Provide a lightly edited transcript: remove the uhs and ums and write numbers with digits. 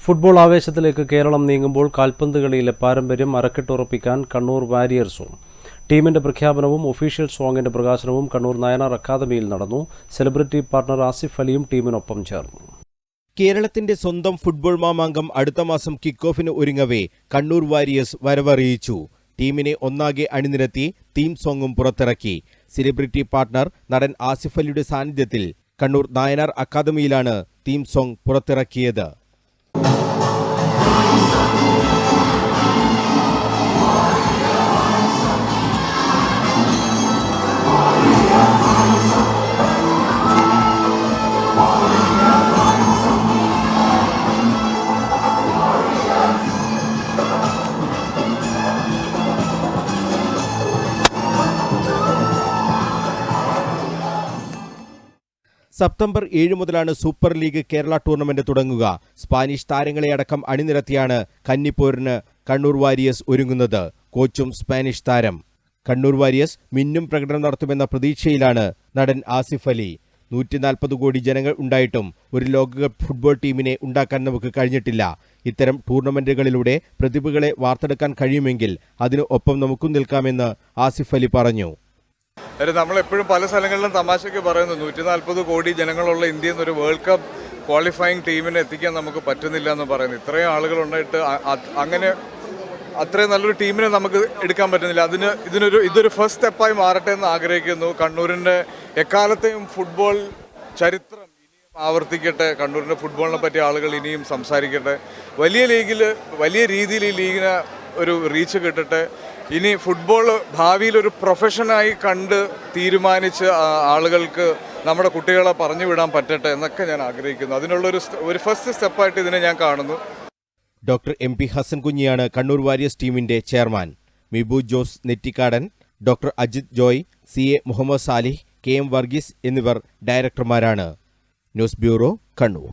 Football ആവേശത്തിലേക്ക് Keralam നീങ്ങുമ്പോൾ കാൽപന്ത് കളിയിലെ പാരമ്പര്യം അരക്കിട്ടുറപ്പിക്കാൻ കണ്ണൂർ വാരിയേഴ്സും ടീമിന്റെ പ്രഖ്യാപനവും ഒഫീഷ്യൽ സോങ്ങിന്റെ പ്രകാശനവും കണ്ണൂർ നയനാർ അക്കാദമിയിൽ നടന്നു. സെലിബ്രിറ്റി പാർട്ണർ ആസിഫ് അലിയും ടീമിനൊപ്പം ചേർന്നു. കേരളത്തിന്റെ സ്വന്തം ഫുട്ബോൾ മാമാങ്കം അടുത്ത മാസം കിക്ക് ഓഫിന് ഒരുങ്ങവേ കണ്ണൂർ വാരിയേഴ്സ് വരവറിയിച്ചു. ടീമിനെ ഒന്നാകെ അണിനിരത്തി തീം സോങ്ങും പുറത്തിറക്കി. സെലിബ്രിറ്റി പാർട്ണർ നടൻ ആസിഫ് അലിയുടെ സാന്നിധ്യത്തിൽ കണ്ണൂർ നയനാർ അക്കാദമിയിലാണ് തീം സോങ് പുറത്തിറക്കിയത്. സെപ്റ്റംബർ 7 മുതലാണ് സൂപ്പർ ലീഗ് കേരള ടൂർണമെന്റ് തുടങ്ങുക. സ്പാനിഷ് താരങ്ങളെ അടക്കം അണിനിരത്തിയാണ് കന്നിപ്പോരിന് കണ്ണൂർ വാരിയേഴ്സ് ഒരുങ്ങുന്നത്. കോച്ചും സ്പാനിഷ് താരം. കണ്ണൂർ വാരിയേഴ്സ് മിന്നും പ്രകടനം നടത്തുമെന്ന പ്രതീക്ഷയിലാണ് നടൻ ആസിഫ് അലി. 140 കോടി ജനങ്ങൾ ഉണ്ടായിട്ടും ഒരു ലോകകപ്പ് ഫുട്ബോൾ ടീമിനെ ഉണ്ടാക്കാൻ നമുക്ക് കഴിഞ്ഞിട്ടില്ല. ഇത്തരം ടൂർണമെന്റുകളിലൂടെ പ്രതിഭകളെ വാർത്തെടുക്കാൻ കഴിയുമെങ്കിൽ അതിന് ഒപ്പം നമുക്കും നിൽക്കാമെന്ന് ആസിഫ് അലി പറഞ്ഞു. നമ്മളെപ്പോഴും പല സ്ഥലങ്ങളിലും തമാശയ്ക്ക് പറയുന്നു 140 കോടി ജനങ്ങളുള്ള ഇന്ത്യയിൽ നിന്ന് ഒരു വേൾഡ് കപ്പ് ക്വാളിഫയിങ് ടീമിനെ എത്തിക്കാൻ നമുക്ക് പറ്റുന്നില്ല എന്ന് പറയുന്നു. ഇത്രയും ആളുകളുണ്ടായിട്ട് അങ്ങനെ അത്രയും നല്ലൊരു ടീമിനെ നമുക്ക് എടുക്കാൻ പറ്റുന്നില്ല. ഇതൊരു ഫസ്റ്റ് സ്റ്റെപ്പായി മാറട്ടെ എന്ന് ആഗ്രഹിക്കുന്നു. കണ്ണൂരിൻ്റെ എക്കാലത്തെയും ഫുട്ബോൾ ചരിത്രം ഇനിയും ആവർത്തിക്കട്ടെ. കണ്ണൂരിൻ്റെ ഫുട്ബോളിനെ പറ്റി ആളുകൾ ഇനിയും സംസാരിക്കട്ടെ. വലിയ രീതിയിൽ ഈ ലീഗിന് ഒരു റീച്ച് കിട്ടട്ടെ. ഇനി ഫുട്ബോൾ ഭാവിയിൽ ഒരു പ്രൊഫഷനായി കണ്ട് തീരുമാനിച്ച് ആളുകൾക്ക് നമ്മുടെ കുട്ടികളെ പറഞ്ഞു വിടാൻ പറ്റട്ടെ എന്നൊക്കെ ഞാൻ ആഗ്രഹിക്കുന്നു. അതിനുള്ളൊരു ഫസ്റ്റ് സ്റ്റെപ്പായിട്ട് ഇതിനെ ഞാൻ കാണുന്നു. ഡോക്ടർ MP ഹസൻ കുഞ്ഞിയാണ് കണ്ണൂർ വാരിയേഴ്സ് ടീമിന്റെ chairman. Mibu Jose Nettikadan, doctor Ajith Joy, CA Muhammad Salih, KM Varghese എന്നിവർ ഡയറക്ടർമാരാണ്. News bureau, Kannur.